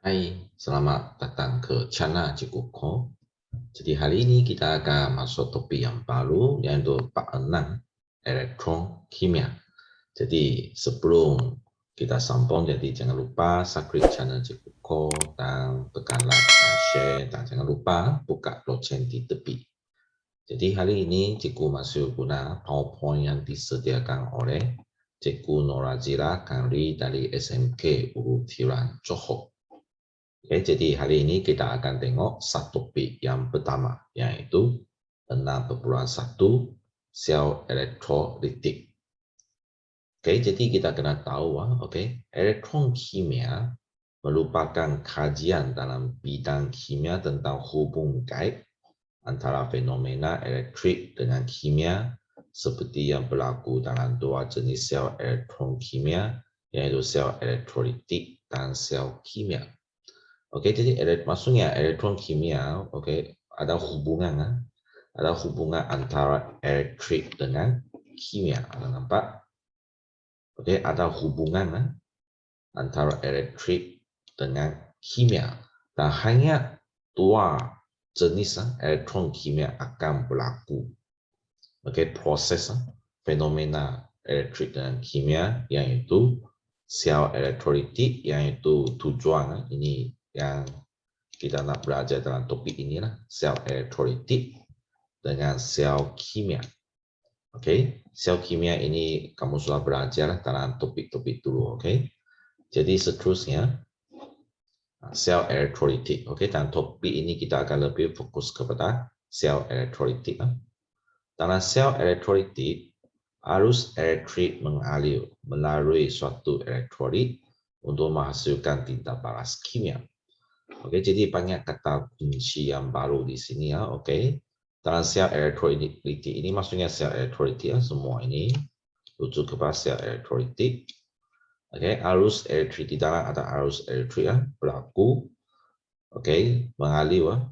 Hai, selamat datang ke channel Cikuko. Jadi hari ini kita akan masuk topik yang baru, yaitu bab 6, elektron kimia. Jadi sebelum kita sambung, jadi jangan lupa subscribe channel Cikuko dan tekan like dan share, dan jangan lupa buka lonceng di tepi. Jadi hari ini Cikgu masih guna PowerPoint yang disediakan oleh Cikgu Norazila Kanri dari SMK Ulu Tiran Johor. Oke, jadi hari ini kita akan tengok satu topik yang pertama, yaitu 6.1 sel elektrolitik. Oke, jadi kita kena tahu, elektron kimia merupakan kajian dalam bidang kimia tentang hubungan kait antara fenomena elektrik dengan kimia seperti yang berlaku dalam dua jenis sel elektron kimia, yaitu sel elektrolitik dan sel kimia. Oke, jadi maksudnya elektron kimia, ada hubungan antara elektrik dengan kimia. Anda nampak? Oke, ada hubungan antara elektrik dengan kimia. Dan hanya dua jenis elektron kimia akan berlaku. Oke, proses fenomena elektrik dengan kimia, yaitu sel elektrolitik, yaitu tujuan ini yang kita nak belajar dalam topik inilah, sel elektrolitik dengan sel kimia. Oke, sel kimia ini kamu sudah belajar dalam topik-topik dulu, oke? Jadi seterusnya sel elektrolitik, oke? Dan topik ini kita akan lebih fokus kepada sel elektrolitik. Dalam sel elektrolitik, arus elektrik mengalir melalui suatu elektrolit untuk menghasilkan tinta balas kimia. Oke, jadi banyak kata kunci yang baru di sini ya, oke. Dalam sel elektrolitik ini maksudnya sel elektrolitik ya, semua ini rujuk kepada sel elektrolitik. Oke, arus elektrik di dalam ada arus elektrik ya, berlaku, oke, mengalir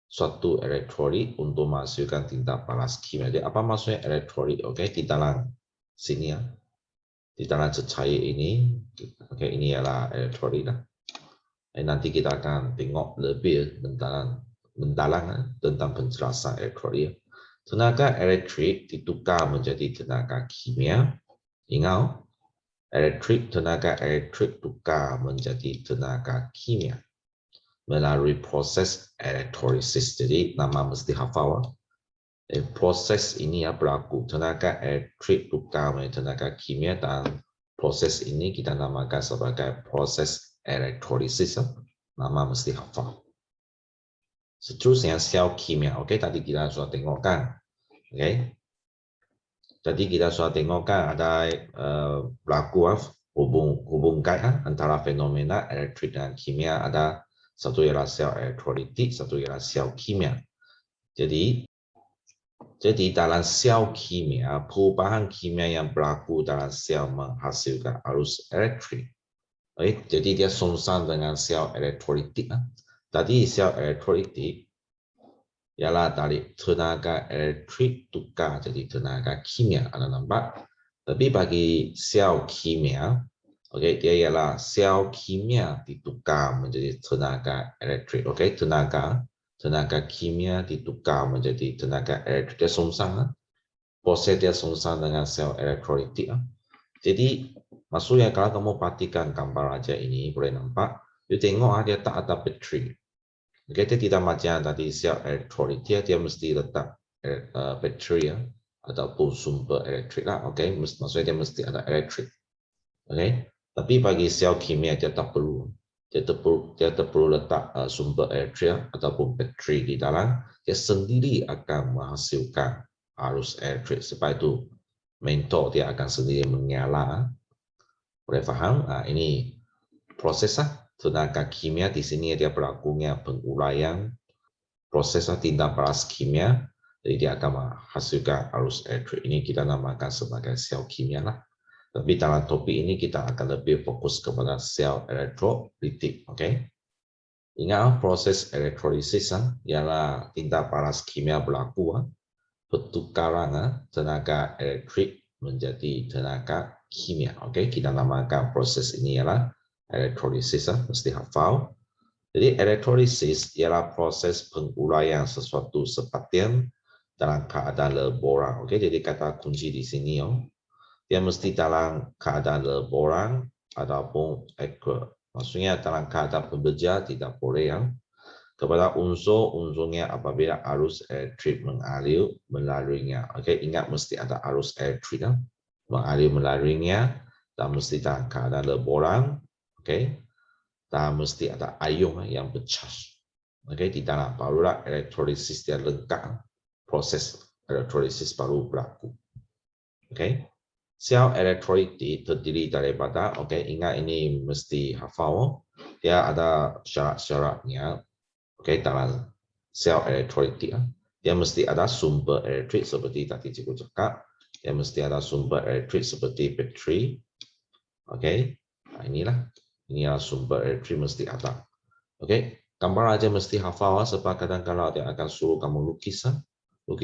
suatu elektrolit untuk menghasilkan tinta balas kimia. Jadi apa maksudnya elektrolit? Oke, di dalam sini ya, di dalam cecair ini, oke, ini adalah elektrolit lah. Nanti kita akan tengok lebih mendalam tentang penjelasan elektrolit. Tenaga elektrik ditukar menjadi tenaga kimia. Ingat, tenaga elektrik tukar menjadi tenaga kimia melalui proses elektrolisis. Jadi nama mesti hafal. Proses ini ya berlaku. Tenaga elektrik tukar menjadi tenaga kimia, dan proses ini kita namakan sebagai proses elektrolisis. Nama mesti hafal. Seterusnya sel kimia. Oke, tadi kita sudah tengokkan. Oke. Tadi kita sudah tengokkan ada berlaku hubungan kait antara fenomena elektrik dan kimia. Ada satu ialah sel elektrolitik, satu ialah sel kimia. Jadi dalam sel kimia, perubahan kimia yang berlaku dalam sel menghasilkan arus elektrik. Jadi dia songsan dengan sel elektrolitik. Tadi sel elektrolitik ialah dari tenaga elektrik tukar jadi tenaga kimia. Anda nampak? Tapi bagi sel kimia, dia ialah sel kimia ditukar menjadi tenaga elektrik. Tenaga kimia ditukar menjadi tenaga elektrik. Dia songsan, proses dia songsan dengan sel elektrolitik. Jadi maksudnya kalau kamu perhatikan gambar aja ini, boleh nampak, you tengok dia tak ada bateri. Dia tidak macam tadi sel elektrolitik, dia mesti letak bateri ya, ataupun sumber elektrik lah. Maksudnya dia mesti ada elektrik. Tapi bagi sel kimia dia tak perlu. Dia tak perlu letak sumber elektrik ataupun bateri di dalam. Dia sendiri akan menghasilkan arus elektrik. Sebab itu mentor dia akan sendiri menyala. Boleh faham? Ini proses tenaga kimia. Di sini dia berlakunya penguraian proses tinta balas kimia. Jadi dia akan menghasilkan arus elektrik. Ini kita namakan sebagai sel kimia lah. Tapi dalam topik ini kita akan lebih fokus kepada sel elektrolitik. Ingat proses elektrolisis ialah tinta balas kimia berlaku. Pertukaran tenaga elektrik menjadi tenaga kimia. Kita namakan proses ini ialah Elektrolisis mesti hafal. Jadi elektrolisis ialah proses penguraian sesuatu sepatian dalam keadaan leborang. Okey, jadi kata kunci di sini dia mesti dalam keadaan leborang ataupun aqueous. Maksudnya dalam keadaan pembeja tidak boleh kepada unsur-unsurnya apabila arus elektrik mengalir melaluinya. Okey, ingat mesti ada arus elektrik mengalir melaluinya dan mesti dalam keadaan leborang. Okey, dan mesti ada ion yang bercas. Okey, di dalam barulah elektrolisis dia lengkap. Proses elektrolisis baru berlaku. Okey, sel elektrolitik terdiri daripada, okey, ingat ini mesti hafal. Dia ada syarat-syaratnya. Okey, dalam sel elektrolitik dia mesti ada sumber elektrik seperti tadi cikgu cakap. Dia mesti ada sumber elektrik seperti bateri. Okey, inilah sumber elektrik mesti ada. Okey, gambar aja mesti hafal sebab kadang-kadang dia akan suruh kamu lukis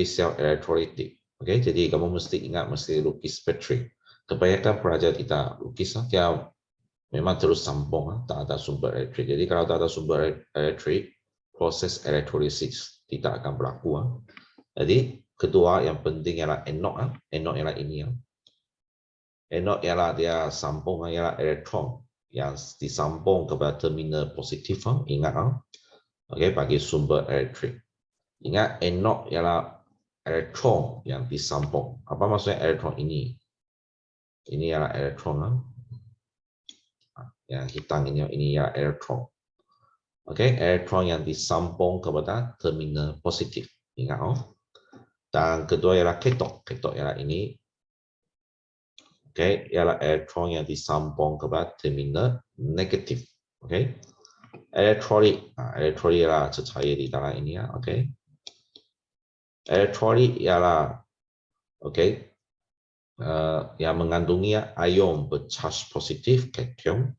sel elektrolitik. Okey, jadi kamu mesti ingat mesti lukis bateri. Kebanyakan pelajar tidak lukis dia memang terus sambung tak ada sumber elektrik. Jadi kalau tak ada sumber elektrik, proses elektrolisis tidak akan berlaku. Jadi kedua yang penting ialah anode. Anode ialah ini. Anode ialah dia sambung ialah elektron yang disambung kepada terminal positif. Ingat okey, bagi sumber elektrik. Ingat anode ialah elektron yang disambung. Apa maksudnya elektron ini? Ini ialah elektron yang hitam ini ialah elektron. Okey, elektron yang disambung kepada terminal positif. Ingat Dan kedua ialah katot. Katot ialah ini. Okey, ialah elektron yang disambung kepada terminal negatif. Okey. Elektrolit. Elektrolit ialah cecair di dalam ini okey. Elektrolit ialah okey yang mengandungi ion bercas positif kation,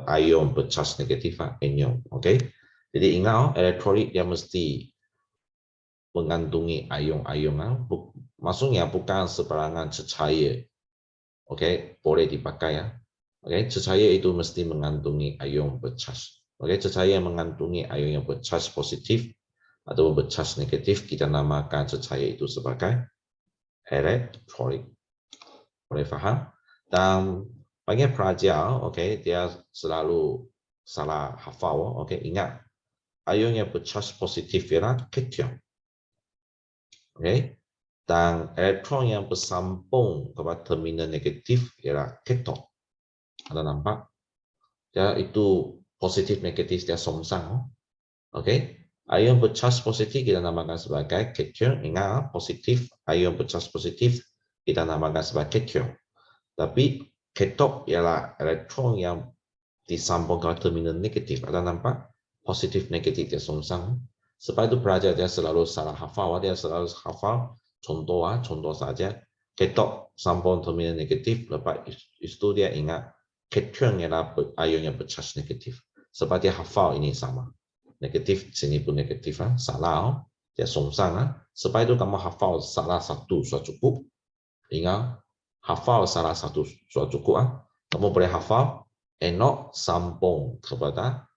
ion bercas negatif anion. Okey. Jadi ingat elektrolit dia mesti mengandungi ion-ion. Maksudnya bukan sebarangan cecair. Okey, boleh dipakai Okey, cecair itu mesti mengandungi ion bercas. Okey, cecair yang mengandungi ion yang bercas positif atau bercas negatif kita namakan cecair itu sebagai elektrolit. Boleh faham? Dan banyak pelajar, okey, dia selalu salah hafal. Okey, ingat ion yang bercas positif ialah kation. Okey. Dan elektron yang bersambung kepada terminal negatif ialah katot. Ada nampak? Ya, itu positif negatif dia songsang. Okey. Ion bercas positif kita namakan sebagai kation. Ingat positif, ion bercas positif kita namakan sebagai kation. Tapi katot ialah elektron yang disambung kepada terminal negatif. Ada nampak? Positif negatif dia songsang. Sebab itu pelajar dia selalu salah hafal. Dia selalu hafal contoh saja. Katot sambung terminal negatif, lepas itu dia ingat kation ialah ion yang bercas negatif. Sebab dia hafal ini sama. Negatif, sini pun negatif. Salah, dia songsang. Sebab itu kamu hafal salah satu sudah cukup. Ingat, hafal salah satu sudah cukup. Kamu boleh hafal anode sambung kepada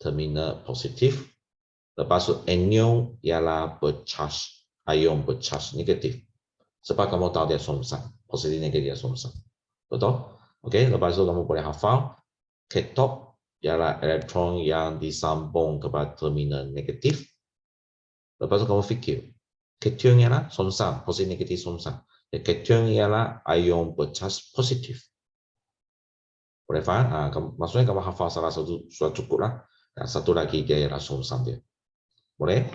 terminal positif. Lepas itu anion ialah bercas. Ion bercas negatif. Sebab kamu tahu dia songsang. Positif negatif dia songsang. Betul? Okey, lepas itu kamu boleh hafal katot ialah elektron yang disambung kepada terminal negatif. Lepas itu kamu fikir kation ialah songsang, positif negatif songsang. Kation ialah ion bercas positif. Boleh faham? Maksudnya kamu hafal salah satu sudah cukup lah. Dan satu lagi dia ialah songsang dia. Boleh?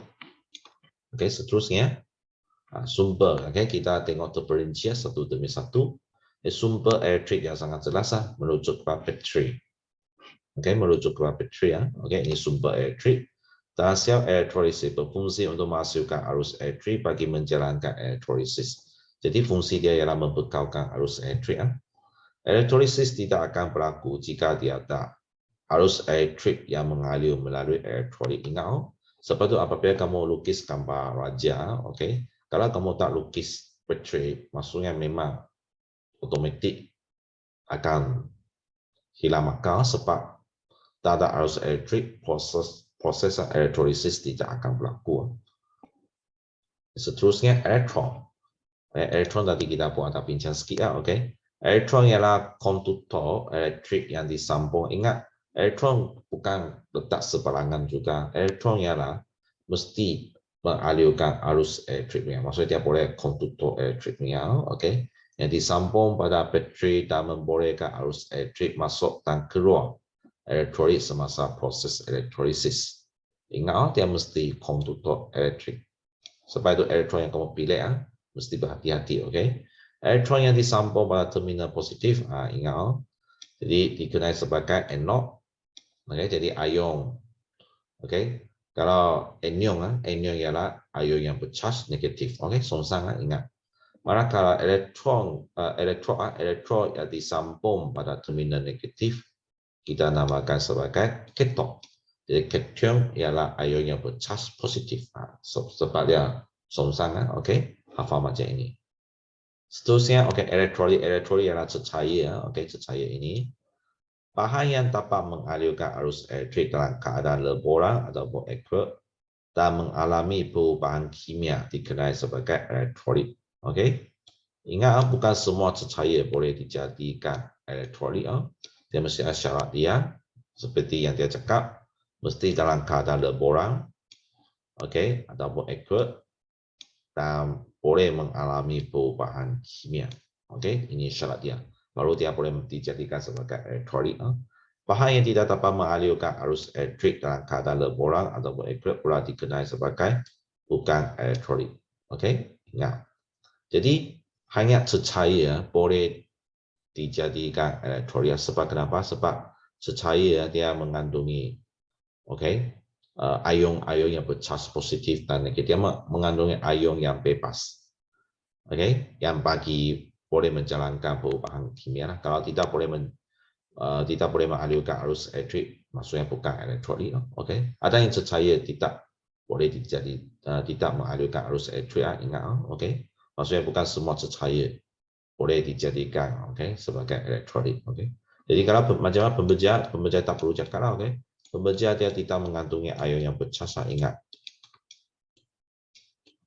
Okey, seterusnya. Sumber, kita tengok terperinci satu demi satu. Sumber elektrik yang sangat jelas merujuk kepada bateri. Merujuk kepada bateri ini sumber elektrik. Dan sel elektrolisis berfungsi untuk menghasilkan arus elektrik bagi menjalankan elektrolisis. Jadi fungsi dia ialah membekalkan arus elektrik. Elektrolisis tidak akan berlaku jika tiada arus elektrik yang mengalir melalui elektrolit. Ingat, sebab itu apabila kamu lukis gambar raja, kalau kamu tak lukis bateri, maksudnya memang otomatik akan hilang maka sebab tak ada arus elektrik, proses elektrolisis tidak akan berlaku. Seterusnya elektron. Elektron tadi kita pun ada bincang sikit ya, okay? Elektron ialah konduktor elektrik yang disambung. Ingat, elektron bukan letak sebarangan juga. Elektron ialah mesti mengalirkan arus elektriknya. Maksudnya dia boleh konduktor elektriknya, okay? Yang disambung pada bateri dan membolehkan arus elektrik masuk dan keluar elektrolit semasa proses elektrolisis. Ingat, dia mesti konduktor elektrik. Sebab itu elektron yang kamu pilih, mesti berhati-hati, okay? Elektron yang disambung pada terminal positif, ingat, jadi dikenal sebagai anode, okay? Jadi ion, okay? Kalau anion ialah ion yang bercharge negatif, okay? Songsang, ingat. Manakala elektron yang disambung pada terminal negatif, kita namakan sebagai keton. Jadi keton ialah ion yang bercharge positif, sebab dia songsang, okay? Hafal macam ini. Seterusnya, okay, elektrolit ialah cecair, okay, cecair ini bahan yang dapat mengalirkan arus elektrik dalam keadaan leburan ataupun akuat dan mengalami perubahan kimia dikenal sebagai elektrolit, okay. Ingat, bukan semua cecair boleh dijadikan elektrolit, dia mesti ada syarat dia, seperti yang dia cakap, mesti dalam keadaan leburan, okay, ataupun akuat dan boleh mengalami perubahan kimia. Okey, ini syarat dia. Baru dia boleh dijadikan sebagai elektrolit. Bahan yang tidak dapat mengalirkan arus elektrik dalam keadaan leburan ataupun akuat pula dikenal sebagai bukan elektrolit. Okey, ingat. Jadi hanya cecair boleh dijadikan elektrolit. Sebab kenapa? Sebab cecair dia mengandungi, okey, ion-ion yang bercharge positif dan negatif, dia mengandungi ion yang bebas, okay? Yang bagi boleh menjalankan perubahan kimia. Kalau tidak boleh mengalirkan arus elektrik, maksudnya bukan elektrolit, okay? Ada yang cecair tidak boleh tidak mengalirkan arus elektrik, ingat, okay? Maksudnya bukan semua cecair boleh dijadikan, okay, sebagai elektrolit, okay? Jadi kalau macam mana pembeja tak perlu cakap lah, okay? Pembeja dia tidak mengandungi ion yang bercharge, ingat.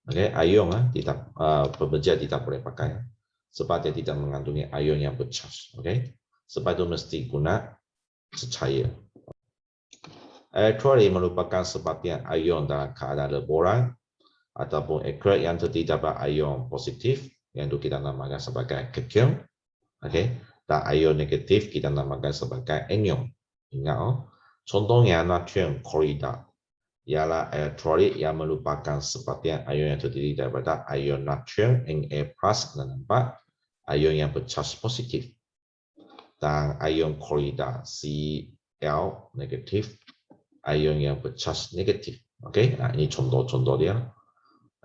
Okay, ion tidak, pembeja tidak boleh pakai sebab dia tidak mengandungi ion yang bercharge. Okay, sebab itu mesti guna cecair. Elektrolit merupakan sebahagian ion dalam keadaan leburan ataupun akuat yang terdiri dari ion positif yang itu kita namakan sebagai kation. Okay, dan ion negatif kita namakan sebagai anion. Ingat, contohnya natrium klorida ialah elektrolit yang merupakan sebahagian ion yang terdiri daripada ion natrium Na+ dan 4, ion yang bercharge positif, dan ion klorida Cl negatif, ion yang bercharge negatif. Okey, ini contoh-contoh dia.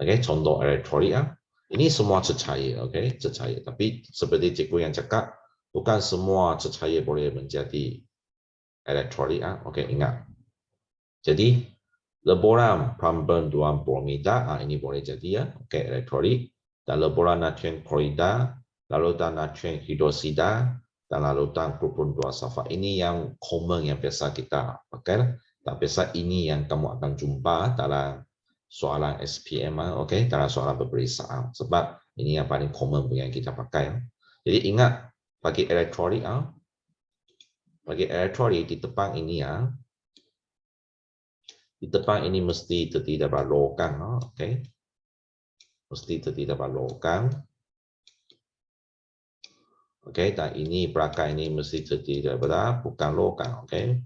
Okey, contoh elektrolit. Ini semua cecair, okey, cecair. Tapi seperti cikgu yang cakap, bukan semua cecair boleh menjadi elektrolit. Okey, ingat. Jadi leburan pembentuan bromida, ini boleh jadi ya, okey, elektrolit. Dan leburan natrium klorida, larutan natrium hidroksida, dan larutan propon 2 sulfat. Ini yang common yang biasa kita pakai. Dan biasa ini yang kamu akan jumpa dalam soalan SPM, okey, dalam soalan peperiksaan. Sebab ini yang paling common yang kita pakai. Jadi ingat, bagi elektrolit di depan ini di depan ini mesti terdiri dari logam, okey. Mesti terdiri dari logam. Okey, dan ini belakang ini mesti terdiri daripada bukan logam, okey.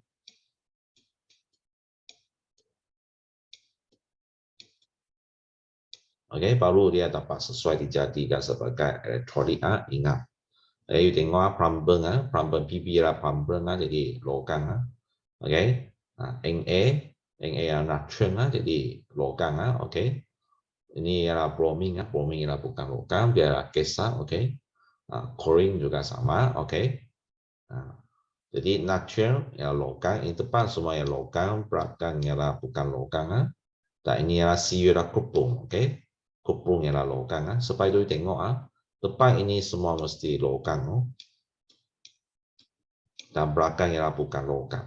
Okey, baru dia dapat sesuai dijadikan sebagai elektrolit. Ingat. You tengok plumbing PP lah plumbing jadi logam. Okey. Na natrium jadi logam. Okey. Ini ialah bromine ialah bukan logam, dia adalah gas, okey. Chlorine juga sama, okey. Jadi natrium ialah logam, ini depan semua ialah logam, belakang ialah bukan logam. Dan ini ialah Cu ialah kuprum, okey. Kuprum ialah logam. Supaya itu tengok depan ini semua mesti logam. dan belakang ialah bukan logam.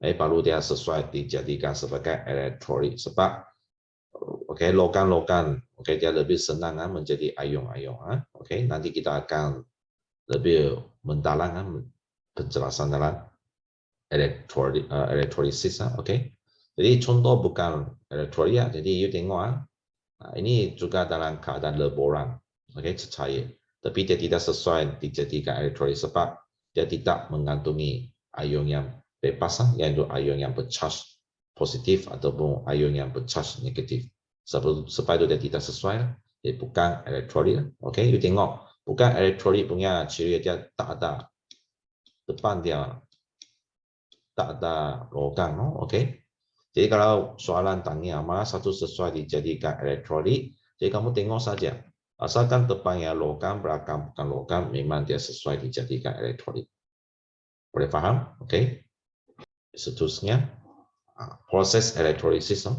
Baru dia sesuai dijadikan sebagai elektrolit. Sebab logam-logam dia lebih senang menjadi ion-ion. Nanti kita akan lebih mendalam penjelasan dalam elektrolisis. Jadi contoh bukan elektrolit. Jadi you tengok ini juga dalam keadaan laboran, cecair. Tapi dia tidak sesuai dijadikan elektrolit sebab dia tidak mengandungi ion yang bebas, yaitu ion yang bercharge positif ataupun ion yang bercharge negatif. Sebab itu dia tidak sesuai, dia bukan elektrolit. You tengok, bukan elektrolit punya ciri dia tak ada depan dia tak ada logam. Jadi kalau soalan tanya mana satu sesuai dijadikan elektrolit, jadi kamu tengok saja. Asalkan depannya logam, belakang bukan logam, memang dia sesuai dijadikan elektrolit. Boleh faham? Seterusnya, proses elektrolisis.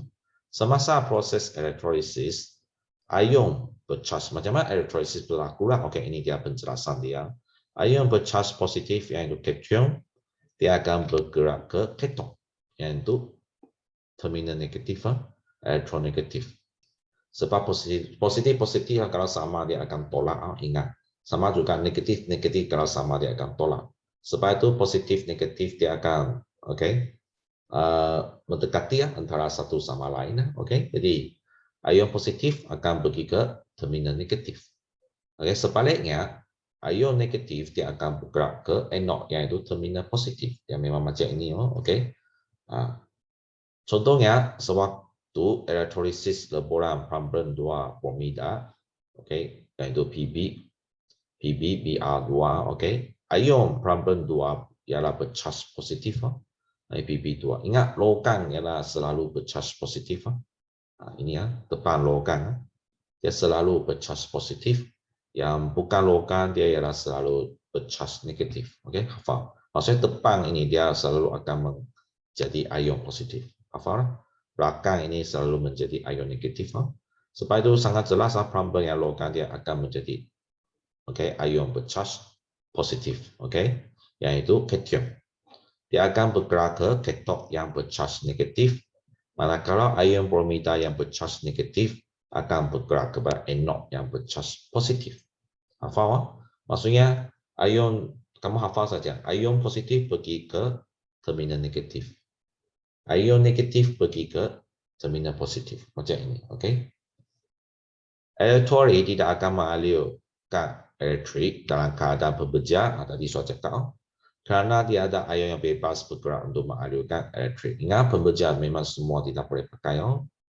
Semasa proses elektrolisis, ion bercharge. Macam mana elektrolisis berlaku? Ini dia penjelasan dia. Ion bercharge positif yaitu kation, dia akan bergerak ke keton, yaitu terminal negatif, elektronegatif. Sebab positif kalau sama dia akan tolak. Ingat, sama juga negatif kalau sama dia akan tolak. Sebab itu positif negatif dia akan mendekati antara satu sama lain. Jadi ion positif akan pergi ke terminal negatif. Sebaliknya ion negatif dia akan bergerak ke anode yaitu terminal positif. Yang memang macam ini. Contohnya sewaktu elektrolisis laboran Prandtl 2 bromida, yaitu PbBr2, ion Prandtl 2 ialah bercharge positif, Pb2. Ingat logam ialah selalu bercharge positif. Ini depan logam dia selalu bercharge positif, yang bukan logam dia ialah selalu bercharge negatif. Hafal. Maksudnya depan ini dia selalu akan menjadi ion positif. Hafal. Belakang ini selalu menjadi ion negatif. Sebab itu sangat jelas Prandtl yang logam dia akan menjadi ion bercharge positif. Yaitu cation. Dia akan bergerak ke keton yang bercharge negatif. Manakala ion bromida yang bercharge negatif akan bergerak ke anode yang bercharge positif. Hafal? Maksudnya ion, kamu hafal saja. Ion positif pergi ke terminal negatif. Ion negatif pergi ke terminal positif. Macam ini. Elektrolit tidak akan mengalirkan elektrik dalam keadaan bekerja. Tadi saya cakap. Karena dia ada ion yang bebas bergerak untuk mengalirkan elektrik. Ingat, pembeja memang semua tidak boleh pakai,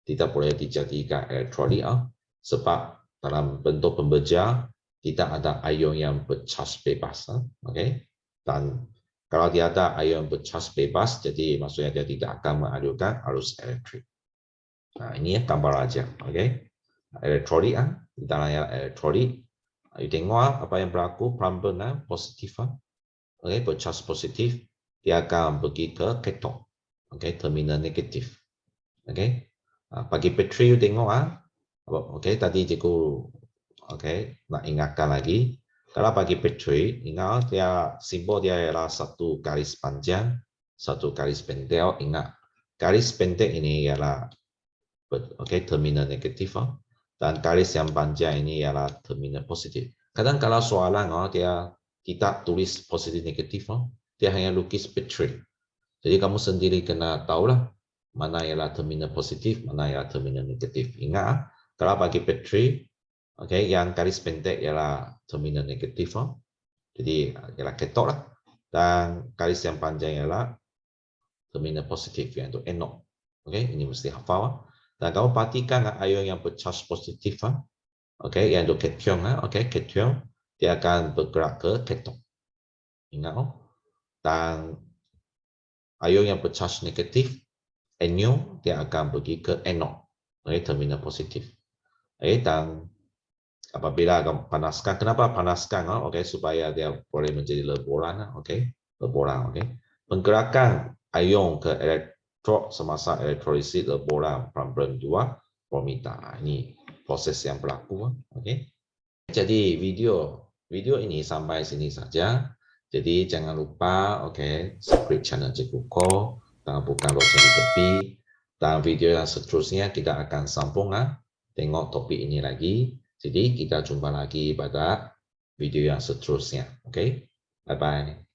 tidak boleh dijadikan elektrolit, sebab dalam bentuk pembeja tidak ada ion yang bercharge bebas. Dan kalau dia ada ion bercharge bebas, jadi maksudnya dia tidak akan mengalirkan arus elektrik. Ini gambar aja. Elektrolit, di dalamnya elektrolit. Tengok apa yang berlaku, Prandtl positif. Bercharge positif, dia akan pergi ke keton, terminal negatif. Bagi bateri you tengok tadi cikgu nak ingatkan lagi, kalau bagi bateri ingat dia simbol dia ialah satu garis panjang, satu garis pendek. Ingat garis pendek ini ialah terminal negatif, dan garis yang panjang ini ialah terminal positif. Kadang kalau soalan dia tidak tulis positif negatif, dia hanya lukis bateri. Jadi kamu sendiri kena tahulah mana ialah terminal positif, mana ialah terminal negatif. Ingat, kalau bagi bateri, yang garis pendek ialah terminal negatif, jadi ialah keton lah. Dan garis yang panjang ialah terminal positif, yaitu anode. Ini mesti hafal. Dan kamu perhatikan ion yang bercharge positif, yaitu cation, cation. Dia akan bergerak ke keton. Ingat, dan ion yang bercharge negatif, anion, dia akan pergi ke anode, terminal positif. Dan apabila kamu panaskan, kenapa panaskan? Supaya dia boleh menjadi leboran. Leboran. Penggerakan ion ke elektrod semasa elektrolisis leboran Prandtl 2 bromida. Ini proses yang berlaku. Jadi video ini sampai sini saja. Jadi jangan lupa, oke, subscribe channel Cikgu Ko, dan bukan lonceng di tepi. Dan video yang seterusnya kita akan sambung tengok topik ini lagi. Jadi kita jumpa lagi pada video yang seterusnya. Oke, bye bye.